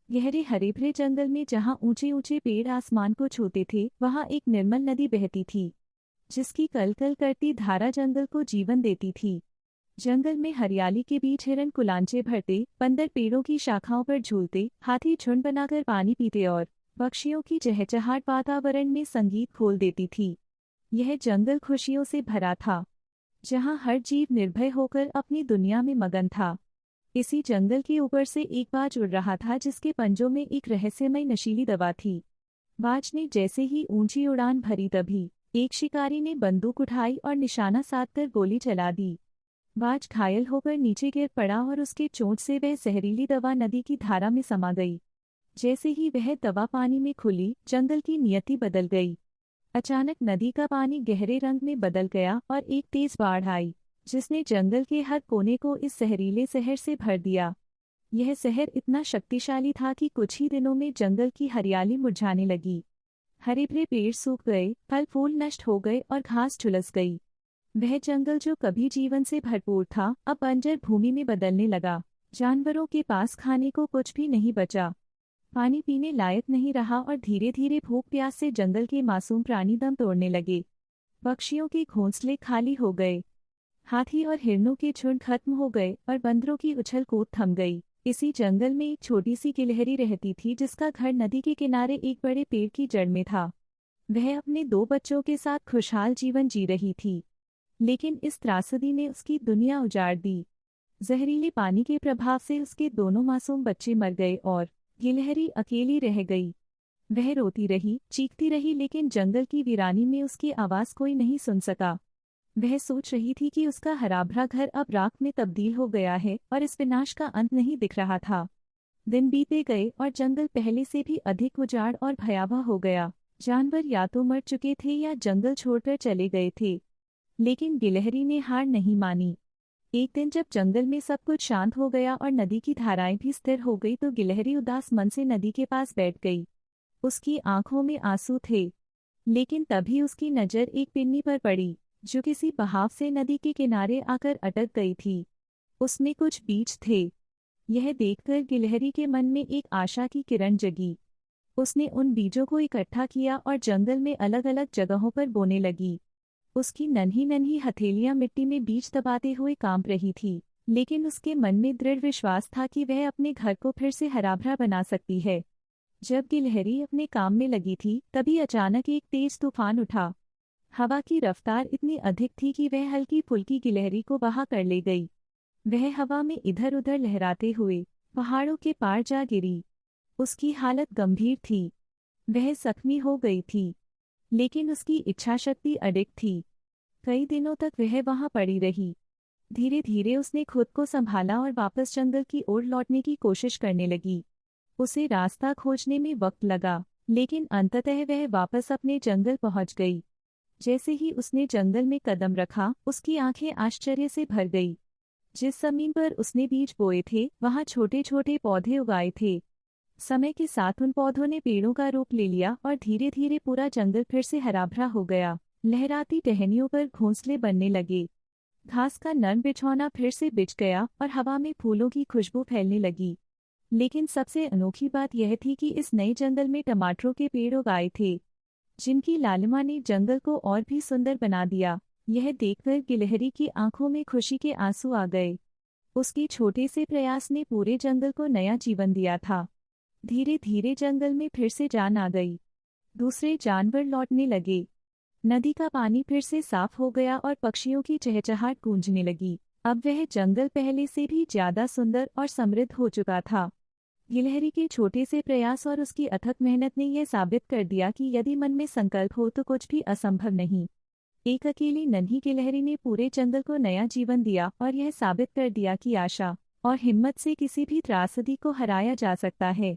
गहरे हरे भरे जंगल में जहाँ ऊंचे ऊंचे पेड़ आसमान को छूते थे, वहाँ एक निर्मल नदी बहती थी, जिसकी कलकल करती धारा जंगल को जीवन देती थी। जंगल में हरियाली के बीच हिरन कुलांचे भरते, बंदर पेड़ों की शाखाओं पर झूलते, हाथी झुंड बनाकर पानी पीते और पक्षियों की चहचहाट वातावरण में संगीत खोल देती थी। यह जंगल खुशियों से भरा था, जहाँ हर जीव निर्भय होकर अपनी दुनिया में मगन था। इसी जंगल के ऊपर से एक बाज उड़ रहा था, जिसके पंजों में एक रहस्यमय नशीली दवा थी। बाज ने जैसे ही ऊंची उड़ान भरी, तभी एक शिकारी ने बंदूक उठाई और निशाना साधकर गोली चला दी। बाज घायल होकर नीचे गिर पड़ा और उसके चोंच से वह जहरीली दवा नदी की धारा में समा गई। जैसे ही वह दवा पानी में खुली, जंगल की नियति बदल गई। अचानक नदी का पानी गहरे रंग में बदल गया और एक तेज बाढ़ आई, जिसने जंगल के हर कोने को इस जहरीले जहर से भर दिया। यह जहर इतना शक्तिशाली था कि कुछ ही दिनों में जंगल की हरियाली मुरझाने लगी। हरे भरे पेड़ सूख गए, फल फूल नष्ट हो गए और घास झुलस गई। वह जंगल जो कभी जीवन से भरपूर था, अब बंजर भूमि में बदलने लगा। जानवरों के पास खाने को कुछ भी नहीं बचा, पानी पीने लायक नहीं रहा और धीरे धीरे भूख प्यास से जंगल के मासूम प्राणी दम तोड़ने लगे। पक्षियों के घोंसले खाली हो गए, हाथी और हिरणों के झुंड खत्म हो गए और बंदरों की उछल कूद थम गई। इसी जंगल में एक छोटी सी गिलहरी रहती थी, जिसका घर नदी के किनारे एक बड़े पेड़ की जड़ में था। वह अपने 2 बच्चों के साथ खुशहाल जीवन जी रही थी, लेकिन इस त्रासदी ने उसकी दुनिया उजाड़ दी। जहरीले पानी के प्रभाव से उसके दोनों मासूम बच्चे मर गए और गिलहरी अकेली रह गई। वह रोती रही, चीखती रही, लेकिन जंगल की वीरानी में उसकी आवाज कोई नहीं सुन सका। वह सोच रही थी कि उसका हराभरा घर अब राख में तब्दील हो गया है और इस विनाश का अंत नहीं दिख रहा था। दिन बीते गए और जंगल पहले से भी अधिक उजाड़ और भयावह हो गया। जानवर या तो मर चुके थे या जंगल छोड़कर चले गए थे, लेकिन गिलहरी ने हार नहीं मानी। एक दिन जब जंगल में सब कुछ शांत हो गया और नदी की धाराएं भी स्थिर हो गई, तो गिलहरी उदास मन से नदी के पास बैठ गई। उसकी आंखों में आंसू थे, लेकिन तभी उसकी नज़र एक पिन्नी पर पड़ी, जो किसी बहाव से नदी के किनारे आकर अटक गई थी। उसमें कुछ बीज थे। यह देखकर गिलहरी के मन में एक आशा की किरण जगी। उसने उन बीजों को इकट्ठा किया और जंगल में अलग अलग जगहों पर बोने लगी। उसकी नन्ही नन्ही हथेलियां मिट्टी में बीज दबाते हुए कांप रही थी, लेकिन उसके मन में दृढ़ विश्वास था कि वह अपने घर को फिर से हराभरा बना सकती है। जब गिलहरी अपने काम में लगी थी, तभी अचानक एक तेज तूफान उठा। हवा की रफ्तार इतनी अधिक थी कि वह हल्की फुल्की गिलहरी को बहा कर ले गई। वह हवा में इधर उधर लहराते हुए पहाड़ों के पार जा गिरी। उसकी हालत गंभीर थी, वह जख्मी हो गई थी, लेकिन उसकी इच्छाशक्ति अडिग थी। कई दिनों तक वह वहां पड़ी रही। धीरे धीरे उसने खुद को संभाला और वापस जंगल की ओर लौटने की कोशिश करने लगी। उसे रास्ता खोजने में वक्त लगा, लेकिन अंततः वह वापस अपने जंगल पहुंच गई। जैसे ही उसने जंगल में कदम रखा, उसकी आंखें आश्चर्य से भर गई। जिस जमीन पर उसने बीज बोए थे, वहां छोटे छोटे पौधे उगाए थे। समय के साथ उन पौधों ने पेड़ों का रूप ले लिया और धीरे धीरे पूरा जंगल फिर से हराभरा हो गया। लहराती टहनियों पर घोंसले बनने लगे, घास का नर्म बिछौना फिर से बिछ गया और हवा में फूलों की खुशबू फैलने लगी। लेकिन सबसे अनोखी बात यह थी कि इस नए जंगल में टमाटरों के पेड़ उगाए थे, जिनकी लालिमा ने जंगल को और भी सुंदर बना दिया। यह देखकर गिलहरी की आंखों में खुशी के आंसू आ गए। उसके छोटे से प्रयास ने पूरे जंगल को नया जीवन दिया था। धीरे धीरे जंगल में फिर से जान आ गई। दूसरे जानवर लौटने लगे, नदी का पानी फिर से साफ हो गया और पक्षियों की चहचहाट गूंजने लगी। अब वह जंगल पहले से भी ज्यादा सुंदर और समृद्ध हो चुका था। गिलहरी के छोटे से प्रयास और उसकी अथक मेहनत ने यह साबित कर दिया कि यदि मन में संकल्प हो तो कुछ भी असंभव नहीं। एक अकेली नन्ही गिलहरी ने पूरे जंगल को नया जीवन दिया और यह साबित कर दिया कि आशा और हिम्मत से किसी भी त्रासदी को हराया जा सकता है।